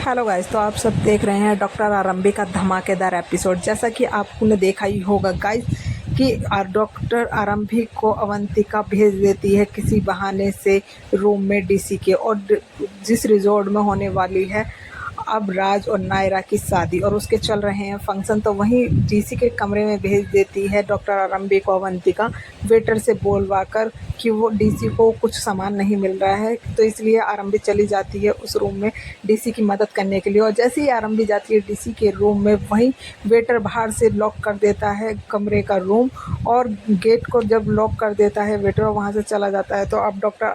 Hello guys, तो आप सब देख रहे हैं डॉक्टर आरंभी का धमाकेदार एपिसोड। जैसा कि आपने देखा ही होगा गाइस कि डॉक्टर आरंभी को अवंतिका भेज देती है किसी बहाने से रूम में डीसी के, और जिस रिजॉर्ट में होने वाली है अब राज और नायरा की शादी और उसके चल रहे हैं फंक्शन, तो वहीं डीसी के कमरे में भेज देती है डॉक्टर आरंभी को अवंतिका, वेटर से बोलवा कर कि वो डीसी को कुछ सामान नहीं मिल रहा है, तो इसलिए आरंभी चली जाती है उस रूम में डीसी की मदद करने के लिए। और जैसे ही आरंभी जाती है डीसी के रूम में, वहीं वेटर बाहर से लॉक कर देता है कमरे का रूम, और गेट को जब लॉक कर देता है वेटर वहाँ से चला जाता है। तो अब डॉक्टर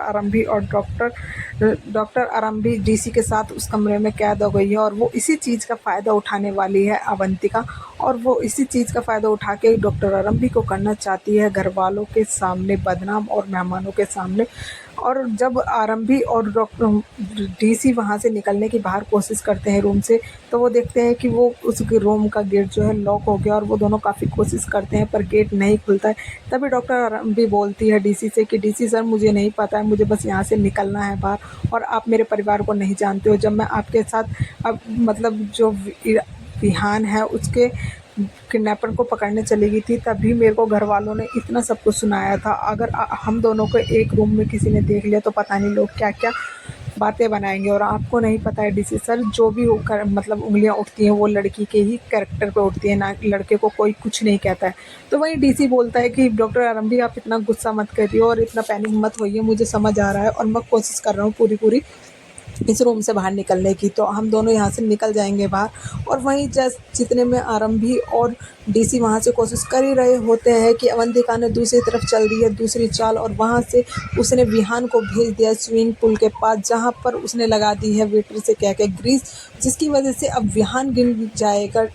आरंभी डीसी के साथ उस कमरे में कैद हो गई है, और वो इसी चीज़ का फ़ायदा उठाने वाली है अवंतिका, और वो इसी चीज़ का फ़ायदा उठा के डॉक्टर आरंभी को करना चाहती है घर वालों के सामने बदनाम और मेहमानों के सामने। और जब आरंभी और डॉक्टर डीसी वहाँ से निकलने की बाहर कोशिश करते हैं रूम से, तो वो देखते हैं कि वो उसके रूम का गेट जो है लॉक हो गया, और वो दोनों काफ़ी कोशिश करते हैं पर गेट नहीं खुलता है। तभी डॉक्टर आरंभी बोलती है डीसी से कि डीसी सर, मुझे नहीं पता है, मुझे बस यहाँ से निकलना है बाहर, और आप मेरे परिवार को नहीं जानते हो। जब मैं आपके साथ अब मतलब जो विहान है उसके किडनैपर को पकड़ने चली गई थी, तभी मेरे को घर वालों ने इतना सब कुछ सुनाया था। अगर हम दोनों को एक रूम में किसी ने देख लिया तो पता नहीं लोग क्या क्या बातें बनाएंगे। और आपको नहीं पता है डीसी सर, जो भी होकर मतलब उंगलियां उठती हैं वो लड़की के ही कैरेक्टर पे उठती है, ना कि लड़के को कोई कुछ नहीं कहता है। तो वहीं डीसी बोलता है कि डॉक्टर आरंभी, आप इतना गुस्सा मत करिए और इतना पैनिक मत होइए, मुझे समझ आ रहा है और मैं कोशिश कर रहा हूँ पूरी पूरी इस रूम से बाहर निकलने की, तो हम दोनों यहाँ से निकल जाएंगे बाहर। और वहीं जितने में आरंभी और डीसी वहाँ से कोशिश कर ही रहे होते हैं कि अवंतिका ने दूसरी तरफ चल दी है दूसरी चाल, और वहाँ से उसने विहान को भेज दिया स्विमिंग पूल के पास, जहाँ पर उसने लगा दी है वेटर से कह के ग्रीस, जिसकी वजह से अब विहान गिर जाएगा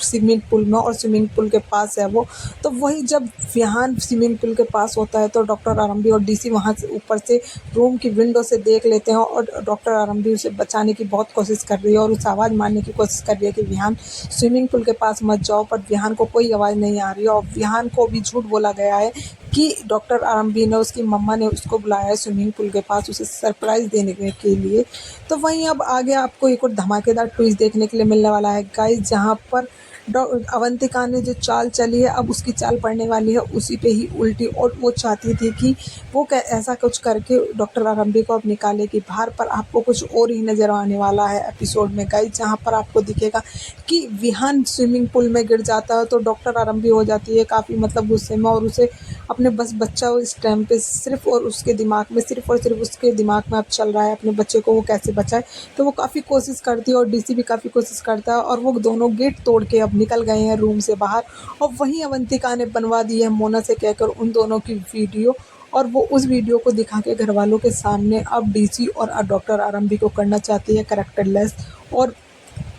स्विमिंग पूल में, और स्विमिंग पूल के पास है वो। तो वही जब विहान स्विमिंग पूल के पास होता है तो डॉक्टर आरंभी और डीसी वहाँ से ऊपर से रूम की विंडो से देख लेते हैं, और डॉक्टर आरंभी उसे बचाने की बहुत कोशिश कर रही है और उसे आवाज़ मारने की कोशिश कर रही है कि विहान स्विमिंग पूल के पास मत जाओ, पर विहान को कोई आवाज़ नहीं आ रही है। और विहान को भी झूठ बोला गया है कि डॉक्टर आरंभी ने, उसकी मम्मा ने उसको बुलाया है स्विमिंग पूल के पास उसे सरप्राइज़ देने के लिए। तो वहीं अब आगे आपको एक और धमाकेदार ट्विस्ट देखने के लिए मिलने वाला है गाइस, जहाँ पर अवंतिका ने जो चाल चली है अब उसकी चाल पड़ने वाली है उसी पे ही उल्टी, और वो चाहती थी कि वो ऐसा कुछ करके डॉक्टर आरंभी को अब निकालेगी बाहर। पर आपको कुछ और ही नज़र आने वाला है एपिसोड में गाइस, जहाँ पर आपको दिखेगा कि विहान स्विमिंग पूल में गिर जाता है तो डॉक्टर आरंभी हो जाती है काफ़ी मतलब गुस्से में, और उसे अपने बस बच्चा इस टाइम पे सिर्फ और उसके दिमाग में सिर्फ और सिर्फ उसके दिमाग में अब चल रहा है अपने बच्चे को वो कैसे बचाए। तो वो काफ़ी कोशिश करती है और डीसी भी काफ़ी कोशिश करता है, और वो दोनों गेट तोड़ के अब निकल गए हैं रूम से बाहर। और वहीं अवंतिका ने बनवा दी है मोना से कहकर उन दोनों की वीडियो, और वो उस वीडियो को दिखा के घर वालों के सामने अब डीसी और डॉक्टर आरंभी को करना चाहती है कैरेक्टरलेस और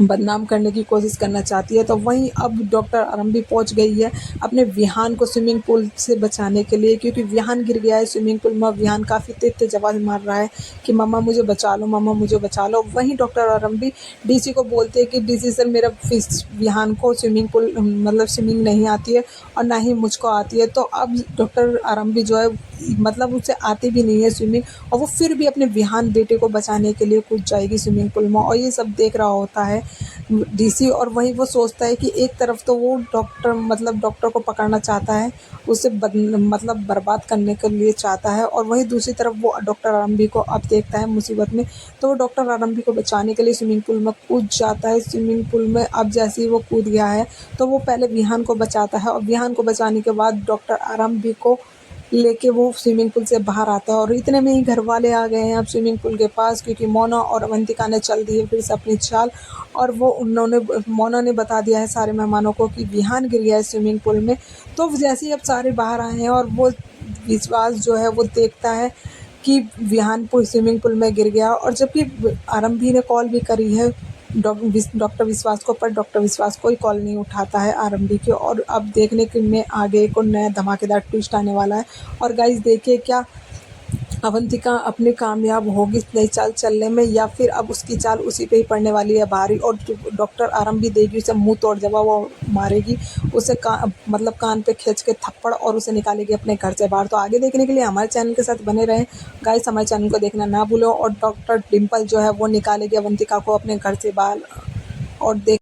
बदनाम करने की कोशिश करना चाहती है। तो वहीं अब डॉक्टर आरंभी पहुंच गई है अपने विहान को स्विमिंग पूल से बचाने के लिए, क्योंकि विहान गिर गया है स्विमिंग पूल में। विहान काफ़ी तेज तेज आवाज़ मार रहा है कि मम्मा मुझे बचा लो, मम्मा मुझे बचा लो। वहीं डॉक्टर आरंभी डीसी को बोलते हैं कि डीसी सर, मेरा विहान को स्विमिंग पूल मतलब स्विमिंग नहीं आती है और ना ही मुझको आती है। तो अब डॉक्टर आरंभी जो है मतलब उसे आती भी नहीं है स्विमिंग, और वो फिर भी अपने विहान बेटे को बचाने के लिए कूद जाएगी स्विमिंग पूल में। और ये सब देख रहा होता है डीसी, और वहीं वो सोचता है कि एक तरफ तो वो डॉक्टर को पकड़ना चाहता है, उसे मतलब बर्बाद करने के लिए चाहता है, और वहीं दूसरी तरफ वो डॉक्टर आरंभी को अब देखता है मुसीबत में, तो वो डॉक्टर आरंभी को बचाने के लिए स्विमिंग पूल में कूद जाता है। स्विमिंग पूल में अब जैसे ही वो कूद गया है तो वो पहले विहान को बचाता है, और विहान को बचाने के बाद डॉक्टर आरंभी को लेके वो स्विमिंग पूल से बाहर आता है। और इतने में ही घर वाले आ गए हैं अब स्विमिंग पूल के पास, क्योंकि मोना और अवंतिका ने चल दी है फिर से अपनी चाल, और मोना ने बता दिया है सारे मेहमानों को कि विहान गिर गया है स्विमिंग पूल में। तो जैसे ही अब सारे बाहर आए हैं और वो विश्वास जो है वो देखता है कि विहान स्विमिंग पूल में गिर गया, और जबकि आरंभी ने कॉल भी करी है डॉक्टर विश्वास को, पर डॉक्टर विश्वास कोई कॉल नहीं उठाता है आरंभी के। और अब देखने के में आगे एक और नया धमाकेदार ट्विस्ट आने वाला है। और गाइस देखिए क्या अवंतिका अपनी कामयाब होगी नई चाल चलने में या फिर अब उसकी चाल उसी पे ही पड़ने वाली है भारी और डॉक्टर आराम भी देगी उसे मुंह तोड़ जवाब वो मारेगी उसे मतलब कान पे खींच के थप्पड़ और उसे निकालेगी अपने घर से बाहर। तो आगे देखने के लिए हमारे चैनल के साथ बने रहें गाइस, हमारे चैनल को देखना ना भूलो। और डॉक्टर डिम्पल जो है वो निकालेगी अवंतिका को अपने घर से बाहर और देख